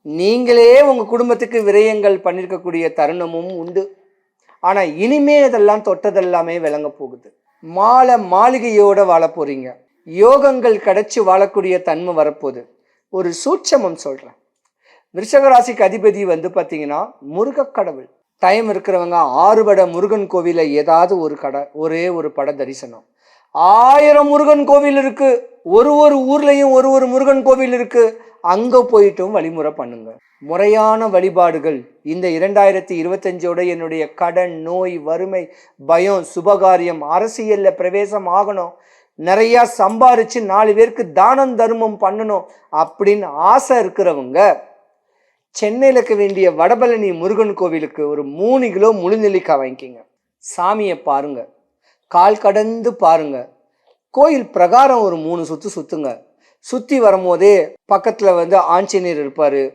நீங்களே உங்கள் குடும்பத்துக்கு விரயங்கள் பண்ணியிருக்கக்கூடிய தருணமும் உண்டு. ஆனால் இனிமே இதெல்லாம் தொட்டதெல்லாமே விளங்க போகுது. மாளிகையோடு வாழ போகிறீங்க. யோகங்கள் கிடைச்சி வாழக்கூடிய தன்மை வரப்போகுது. ஒரு சூட்சமம் சொல்கிறேன். விருஷகராசிக்கு அதிபதி பார்த்தீங்கன்னா முருகக்கடவுள். டைம் இருக்கிறவங்க 6 பட முருகன் கோவிலில் ஏதாவது ஒரே ஒரு பட தரிசனம். 1000 முருகன் கோவில் இருக்கு. ஒரு ஊர்லயும் ஒரு முருகன் கோவில் இருக்கு. அங்க போயிட்டும் வழிமுறை பண்ணுங்க. முறையான வழிபாடுகள் இந்த 2025ஓட என்னுடைய கடன், நோய், வறுமை, பயம், சுபகாரியம், அரசியல்ல பிரவேசம் ஆகணும், நிறைய சம்பாரிச்சு 4 பேருக்கு தானம் தர்மம் பண்ணணும் அப்படின்னு ஆசை இருக்கிறவங்க சென்னையில் இருக்க வேண்டிய வடபழனி முருகன் கோவிலுக்கு ஒரு 3 கிலோ முழுநெல்லிக்காய் வாங்கிக்கிங்க. சாமியை பாருங்க, கால் கடந்து பாருங்க. கோயில் பிரகாரம் ஒரு 3 சுத்து சுத்துங்க. சுற்றி வரும்போதே பக்கத்தில் ஆஞ்சநேயர் இருப்பார்,